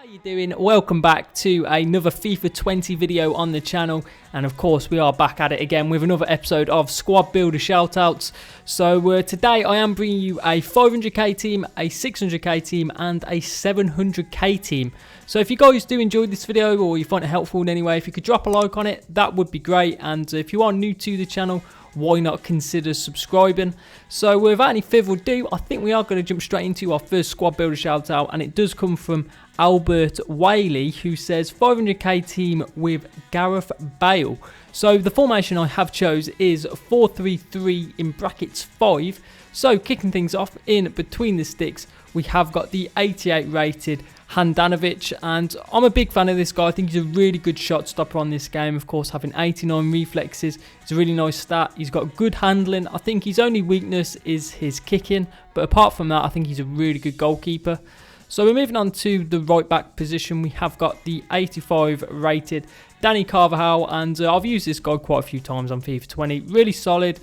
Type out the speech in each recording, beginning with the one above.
How you doing? Welcome back to another FIFA 20 video on the channel, and of course we are back at it again with another episode of Squad Builder Shoutouts. So today I am bringing you a 500k team, a 600k team and a 700k team. So if you guys do enjoy this video or you find it helpful in any way, if you could drop a like on it, that would be great. And if you are new to the channel, why not consider subscribing? So without any further ado, I think we are going to jump straight into our first Squad Builder shout out, and it does come from Albert Whaley, who says 500k team with Gareth Bale. So the formation I have chose is 4-3-3 in brackets 5. So kicking things off in between the sticks, we have got the 88 rated Handanovic, and I'm a big fan of this guy. I think he's a really good shot stopper on this game. Of course, having 89 reflexes, it's a really nice stat. He's got good handling. I think his only weakness is his kicking, but apart from that, I think he's a really good goalkeeper. So we're moving on to the right back position. We have got the 85 rated Danny Carvajal, and I've used this guy quite a few times on FIFA 20. Really solid,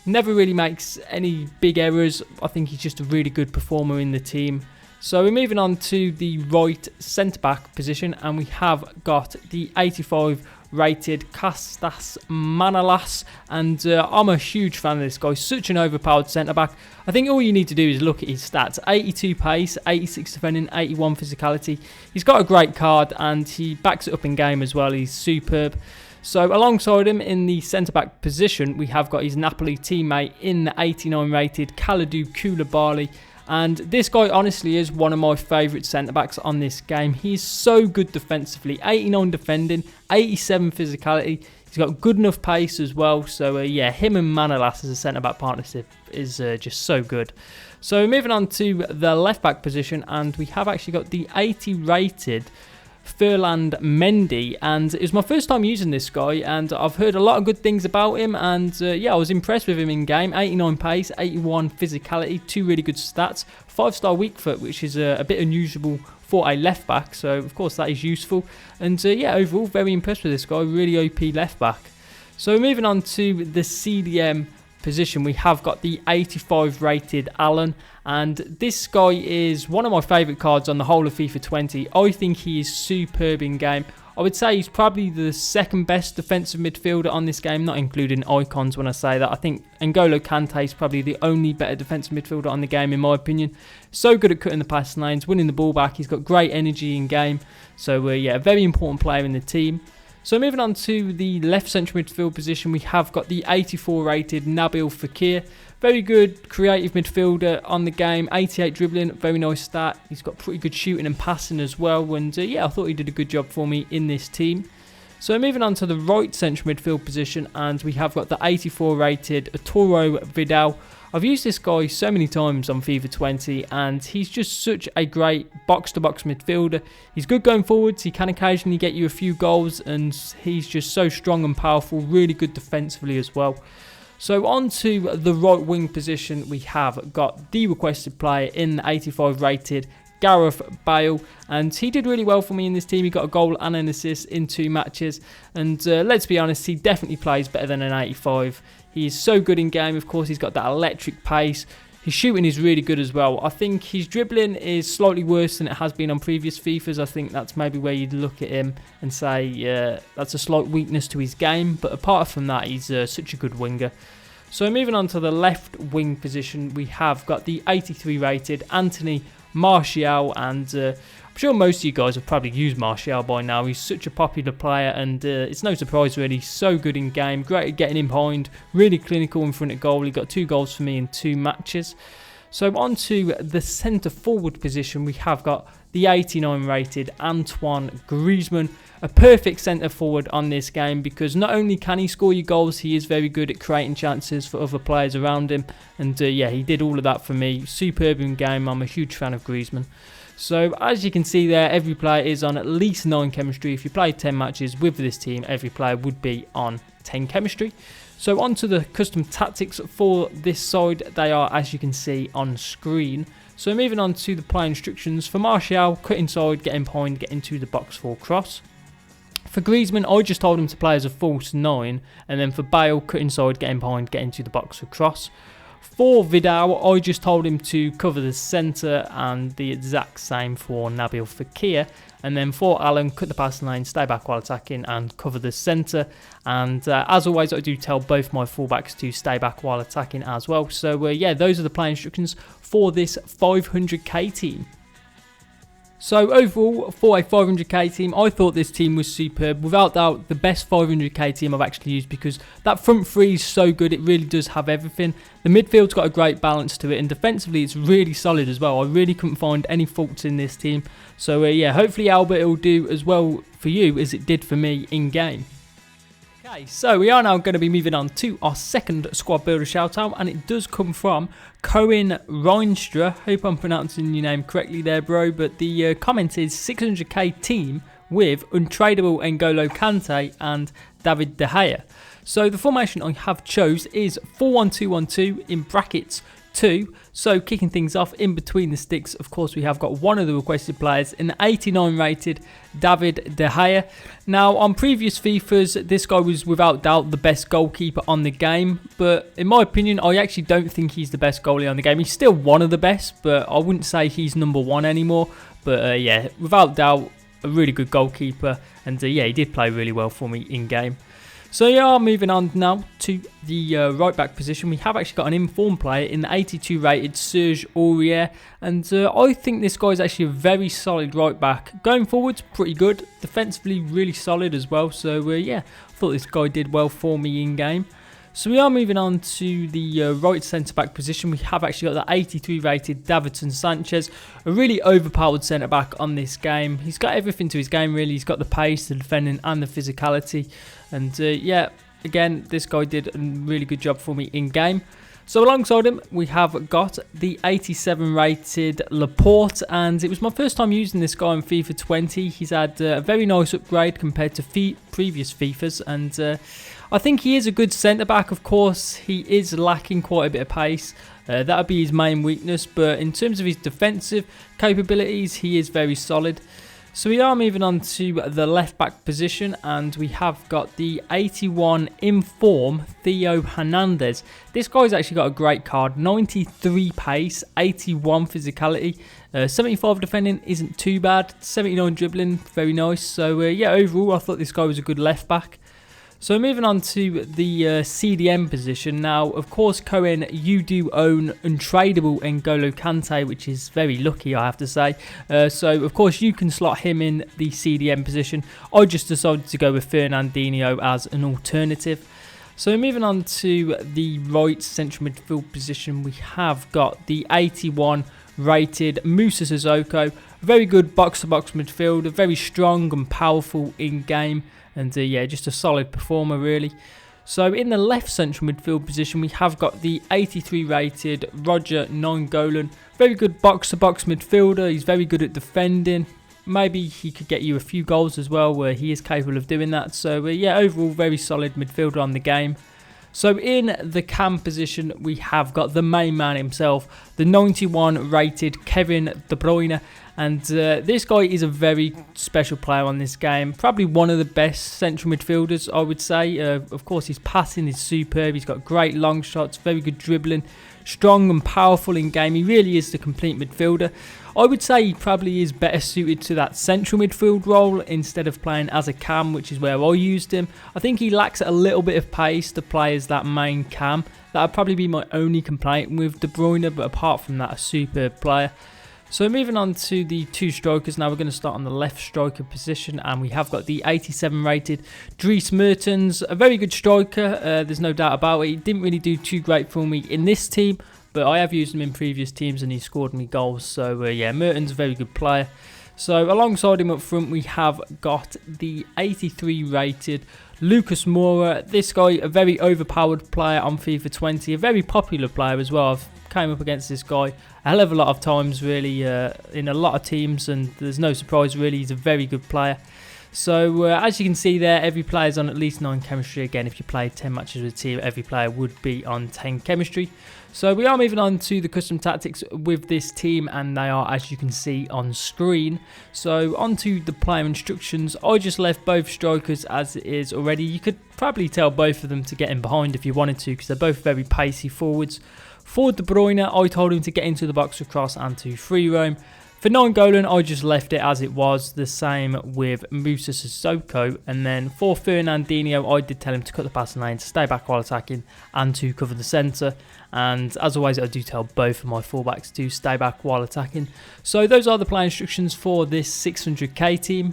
never really makes any big errors. I think he's just a really good performer in the team. So we're moving on to the right centre-back position, and we have got the 85 rated Kostas Manolas, and I'm a huge fan of this guy. Such an overpowered centre-back. I think all you need to do is look at his stats. 82 pace, 86 defending, 81 physicality. He's got a great card, and he backs it up in game as well. He's superb. So alongside him in the centre-back position, we have got his Napoli teammate in the 89 rated Kalidou Koulibaly. And this guy honestly is one of my favourite centre-backs on this game. He's so good defensively. 89 defending, 87 physicality. He's got good enough pace as well. So yeah, him and Manolas as a centre-back partnership is just so good. So moving on to the left-back position, and we have actually got the 80 rated Ferland Mendy, and it was my first time using this guy, and I've heard a lot of good things about him, and yeah, I was impressed with him in game. 89 pace, 81 physicality, two really good stats, 5-star weak foot, which is a bit unusual for a left back, so of course that is useful. And yeah, overall very impressed with this guy, really OP left back. So moving on to the CDM position, we have got the 85 rated Allen, and this guy is one of my favourite cards on the whole of FIFA 20. I think he is superb in game. I would say he's probably the second best defensive midfielder on this game, not including icons when I say that. I think N'Golo Kante is probably the only better defensive midfielder on the game in my opinion. So good at cutting the pass lanes, winning the ball back. He's got great energy in game. So yeah, a very important player in the team. So moving on to the left central midfield position, we have got the 84 rated Nabil Fekir. Very good creative midfielder on the game, 88 dribbling, very nice stat. He's got pretty good shooting and passing as well, and yeah, I thought he did a good job for me in this team. So moving on to the right central midfield position, and we have got the 84 rated Arturo Vidal. I've used this guy so many times on FIFA 20, and he's just such a great box-to-box midfielder. He's good going forwards, he can occasionally get you a few goals, and he's just so strong and powerful, really good defensively as well. So on to the right wing position, we have got the requested player in the 85 rated Gareth Bale, and he did really well for me in this team. He got a goal and an assist in 2 matches, and let's be honest, he definitely plays better than an 85. He is so good in game. Of course, he's got that electric pace. His shooting is really good as well. I think his dribbling is slightly worse than it has been on previous FIFAs. I think that's maybe where you'd look at him and say, yeah, that's a slight weakness to his game. But apart from that, he's such a good winger. So moving on to the left wing position, we have got the 83 rated Anthony Martial, and I'm sure most of you guys have probably used Martial by now. He's such a popular player, and it's no surprise really. So good in game, great at getting in behind, really clinical in front of goal. He got 2 goals for me in 2 matches. So on to the centre forward position, we have got the 89 rated Antoine Griezmann, a perfect centre forward on this game, because not only can he score you goals, he is very good at creating chances for other players around him, and yeah, he did all of that for me. Superb in game. I'm a huge fan of Griezmann. So as you can see there, every player is on at least 9 chemistry. If you play 10 matches with this team, every player would be on 10 chemistry. So on to the custom tactics for this side. They are, as you can see on screen. So moving on to the play instructions. For Martial, cut inside, get in behind, get into the box for cross. For Griezmann, I just told him to play as a false 9. And then for Bale, cut inside, get in behind, get into the box for cross. For Vidal, I just told him to cover the centre, and the exact same for Nabil Fekir. And then for Alan, cut the passing lane, stay back while attacking, and cover the centre. And as always, I do tell both my fullbacks to stay back while attacking as well. So yeah, those are the play instructions for this 500k team. So overall, for a 500k team, I thought this team was superb. Without doubt, the best 500k team I've actually used, because that front three is so good. It really does have everything. The midfield's got a great balance to it, and defensively it's really solid as well. I really couldn't find any faults in this team. So yeah, hopefully Albert, it will do as well for you as it did for me in game. Okay, so we are now going to be moving on to our second squad builder shout out, and it does come from Cohen Reinstra. Hope I'm pronouncing your name correctly there, bro, but the comment is 600k team with untradeable N'Golo Kante and David De Gea. So the formation I have chose is 4-1-2-1-2 in brackets 2. So kicking things off in between the sticks, of course, we have got one of the requested players in the 89 rated David De Gea. Now on previous FIFAs, this guy was without doubt the best goalkeeper on the game, but in my opinion, I actually don't think he's the best goalie on the game. He's still one of the best, but I wouldn't say he's number one anymore. But yeah, without doubt, a really good goalkeeper, and yeah, he did play really well for me in game. So yeah, moving on now to the right back position. We have actually got an informed player in the 82 rated Serge Aurier, and I think this guy is actually a very solid right back. Going forwards, pretty good. Defensively, really solid as well. So yeah, I thought this guy did well for me in game. So we are moving on to the right centre-back position. We have actually got the 83 rated Davinson Sanchez, a really overpowered centre-back on this game. He's got everything to his game really. He's got the pace, the defending and the physicality. And yeah, again, this guy did a really good job for me in game. So alongside him, we have got the 87 rated Laporte, and it was my first time using this guy in FIFA 20. He's had a very nice upgrade compared to previous FIFAs, and I think he is a good centre-back. Of course, he is lacking quite a bit of pace. That would be his main weakness, but in terms of his defensive capabilities, he is very solid. So we are moving on to the left-back position, and we have got the 81 in form Theo Hernandez. This guy's actually got a great card. 93 pace, 81 physicality, 75 defending isn't too bad, 79 dribbling, very nice. So yeah, overall I thought this guy was a good left-back. So moving on to the CDM position. Now, of course, Cohen, you do own untradeable N'Golo Kante, which is very lucky, I have to say. So, of course, you can slot him in the CDM position. I just decided to go with Fernandinho as an alternative. So moving on to the right central midfield position, we have got the 81 rated Moussa Sissoko. Very good box-to-box midfielder, very strong and powerful in game. And yeah, just a solid performer really. So in the left central midfield position, we have got the 83 rated Roger Nainggolan. Very good box-to-box midfielder. He's very good at defending. Maybe he could get you a few goals as well, where he is capable of doing that. So yeah, overall very solid midfielder on the game. So in the cam position, we have got the main man himself, the 91 rated Kevin De Bruyne. And this guy is a very special player on this game. Probably one of the best central midfielders, I would say. Of course, his passing is superb. He's got great long shots, very good dribbling, strong and powerful in game. He really is the complete midfielder. I would say he probably is better suited to that central midfield role instead of playing as a cam, which is where I used him. I think he lacks a little bit of pace to play as that main cam. That would probably be my only complaint with De Bruyne, but apart from that, a superb player. So moving on to the two strikers, now we're going to start on the left striker position, and we have got the 87 rated Dries Mertens, a very good striker, there's no doubt about it. He didn't really do too great for me in this team, but I have used him in previous teams and he scored me goals, so yeah, Mertens a very good player. So alongside him up front, we have got the 83 rated Lucas Moura. This guy, a very overpowered player on FIFA 20, a very popular player as well. I've came up against this guy a hell of a lot of times really in a lot of teams, and there's no surprise really, he's a very good player. So as you can see there, every player is on at least 9 chemistry. Again, if you play 10 matches with a team, every player would be on 10 chemistry. So we are moving on to the custom tactics with this team, and they are, as you can see on screen. So onto the player instructions. I just left both strikers as it is already. You could probably tell both of them to get in behind if you wanted to, because they're both very pacey forwards. For De Bruyne, I told him to get into the box across and to free roam. For Nainggolan, I just left it as it was, the same with Moussa Sissoko. And then for Fernandinho, I did tell him to cut the passing lane, to stay back while attacking, and to cover the centre. And as always, I do tell both of my fullbacks to stay back while attacking. So those are the play instructions for this 600k team.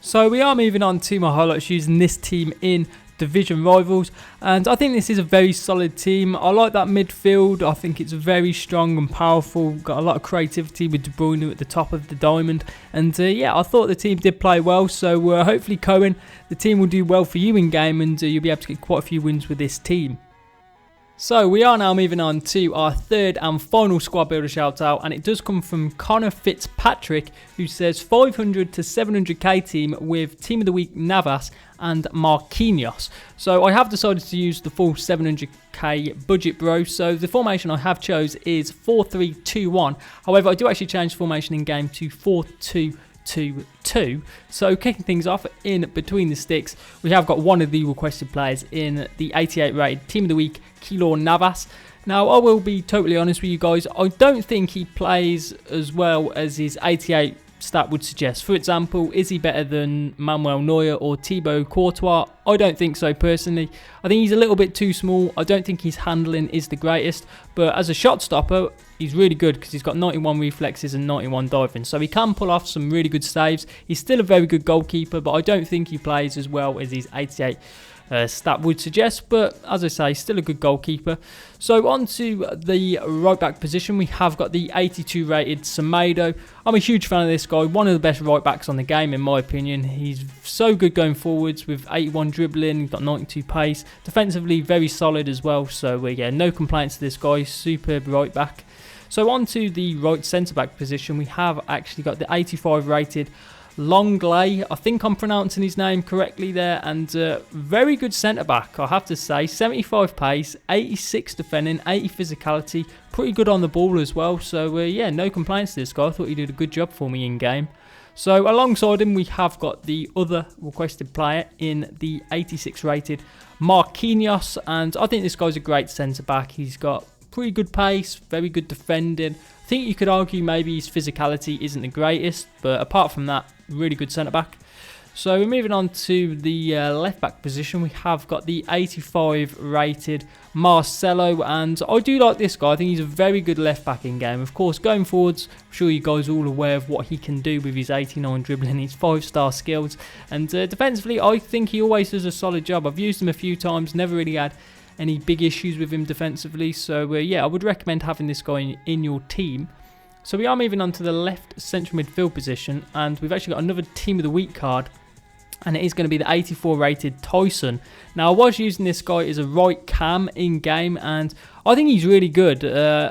So we are moving on to my highlights using this team in division rivals, and I think this is a very solid team. I like that midfield. I think it's very strong and powerful, got a lot of creativity with De Bruyne at the top of the diamond, and yeah, I thought the team did play well. So hopefully, Cohen, the team will do well for you in game, and you'll be able to get quite a few wins with this team. So we are now moving on to our third and final squad builder shout out, and it does come from Connor Fitzpatrick, who says 500 to 700k team with team of the week Navas and Marquinhos. So I have decided to use the full 700k budget, bro. So the formation I have chose is 4-3-2-1. However, I do actually change formation in game to 4-2-2-2. So kicking things off in between the sticks, we have got one of the requested players in the 88 rated team of the week, Keylor Navas. Now, I will be totally honest with you guys, I don't think he plays as well as his 88 stat would suggest. For example, is he better than Manuel Neuer or Thibaut Courtois? I don't think so personally. I think he's a little bit too small. I don't think his handling is the greatest, but as a shot stopper, he's really good because he's got 91 reflexes and 91 diving, so he can pull off some really good saves. He's still a very good goalkeeper, but I don't think he plays as well as his 88 stat would suggest, but as I say, still a good goalkeeper. So on to the right back position, we have got the 82 rated Semedo. I'm a huge fan of this guy, one of the best right backs on the game in my opinion. He's so good going forwards with 81 dribbling, got 92 pace, defensively very solid as well. So yeah, no complaints to this guy, superb right back. So on to the right centre back position, we have actually got the 85 rated Longley, I think I'm pronouncing his name correctly there, and very good centre back, I have to say. 75 pace, 86 defending, 80 physicality, pretty good on the ball as well. So yeah, no complaints to this guy. I thought he did a good job for me in game. So alongside him, we have got the other requested player in the 86 rated Marquinhos, and I think this guy's a great centre back. He's got pretty good pace, very good defending. I think you could argue maybe his physicality isn't the greatest, but apart from that, really good centre back. So we're moving on to the left back position. We have got the 85 rated Marcelo, and I do like this guy. I think he's a very good left back in game. Of course, going forwards, I'm sure you guys are all aware of what he can do with his 89 dribbling, his 5-star skills, and defensively, I think he always does a solid job. I've used him a few times, never really had any big issues with him defensively. So yeah, I would recommend having this guy in your team. So we are moving on to the left central midfield position, and we've actually got another team of the week card, and it is going to be the 84 rated Tyson. Now, I was using this guy as a right cam in game, and I think he's really good.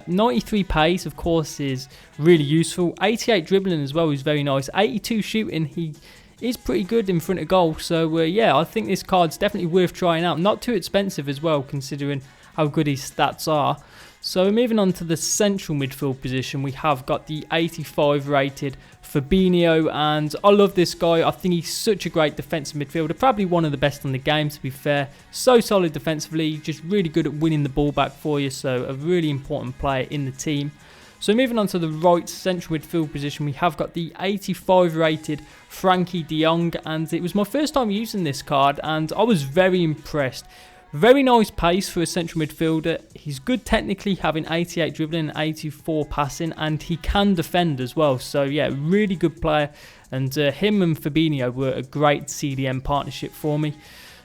93 pace, of course, is really useful. 88 dribbling as well is very nice. 82 shooting, he is pretty good in front of goal. So yeah, I think this card's definitely worth trying out. Not too expensive as well, considering how good his stats are. So moving on to the central midfield position, we have got the 85 rated Fabinho, and I love this guy. I think he's such a great defensive midfielder, probably one of the best on the game, to be fair. So solid defensively, just really good at winning the ball back for you, so a really important player in the team. So moving on to the right central midfield position, we have got the 85 rated Frankie de Jong, and it was my first time using this card, and I was very impressed. Very nice pace for a central midfielder. He's good technically, having 88 dribbling and 84 passing, and he can defend as well. So yeah, really good player, and him and Fabinho were a great CDM partnership for me.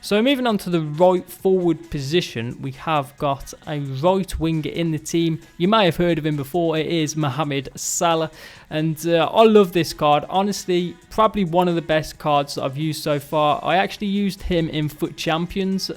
So moving on to the right forward position, we have got a right winger in the team. You may have heard of him before. It is Mohamed Salah, and I love this card. Honestly, probably one of the best cards that I've used so far. I actually used him in Foot Champions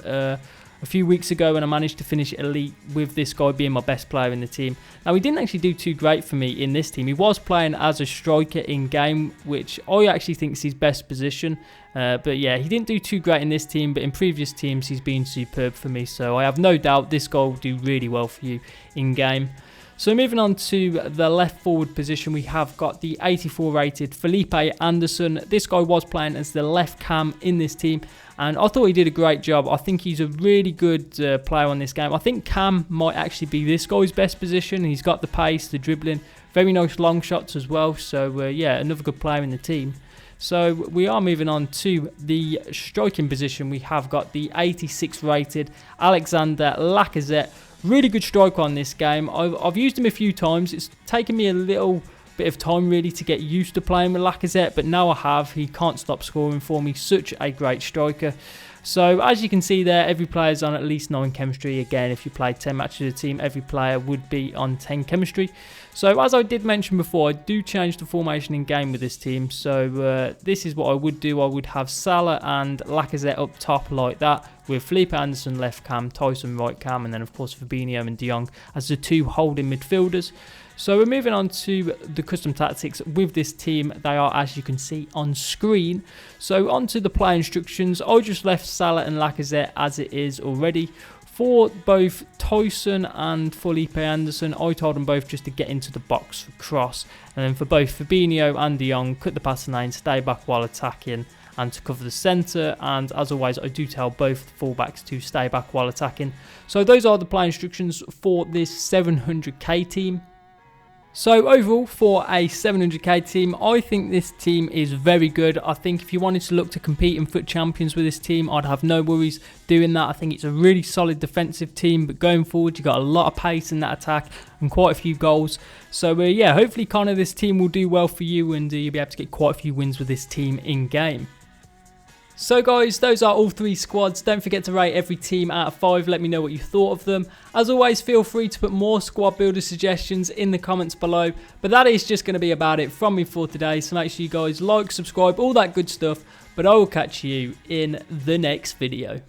a few weeks ago, and I managed to finish elite with this guy being my best player in the team. Now, he didn't actually do too great for me in this team. He was playing as a striker in game, which I actually think is his best position. But yeah, he didn't do too great in this team, but in previous teams he's been superb for me. So I have no doubt this guy will do really well for you in game. So moving on to the left forward position, we have got the 84 rated Felipe Anderson. This guy was playing as the left cam in this team, and I thought he did a great job. I think he's a really good player on this game. I think cam might actually be this guy's best position. He's got the pace, the dribbling, very nice long shots as well. So yeah, another good player in the team. So we are moving on to the striking position. We have got the 86 rated Alexander Lacazette. Really good striker on this game. I've used him a few times. It's taken me a little bit of time really to get used to playing with Lacazette, but now I have. He can't stop scoring for me. Such a great striker. So as you can see there, every player is on at least 9 chemistry. Again, if you play 10 matches with a team, every player would be on 10 chemistry. So as I did mention before, I do change the formation in game with this team. So this is what I would do. I would have Salah and Lacazette up top like that, with Felipe Anderson left cam, Tyson right cam, and then of course Fabinho and De Jong as the 2 holding midfielders. So we're moving on to the custom tactics with this team. They are, as you can see on screen. So onto the play instructions. I just left Salah and Lacazette as it is already. For both Tyson and Felipe Anderson, I told them both just to get into the box for cross. And then for both Fabinho and De Jong, cut the passing lane, stay back while attacking, and to cover the centre. And as always, I do tell both fullbacks to stay back while attacking. So those are the play instructions for this 700k team. So overall, for a 700k team, I think this team is very good. I think if you wanted to look to compete in FUT Champions with this team, I'd have no worries doing that. I think it's a really solid defensive team, but going forward, you've got a lot of pace in that attack and quite a few goals. So yeah, hopefully kind of this team will do well for you, and you'll be able to get quite a few wins with this team in game. So guys, those are all 3 squads. Don't forget to rate every team out of 5. Let me know what you thought of them. As always, feel free to put more squad builder suggestions in the comments below. But that is just going to be about it from me for today. So make sure you guys like, subscribe, all that good stuff. But I will catch you in the next video.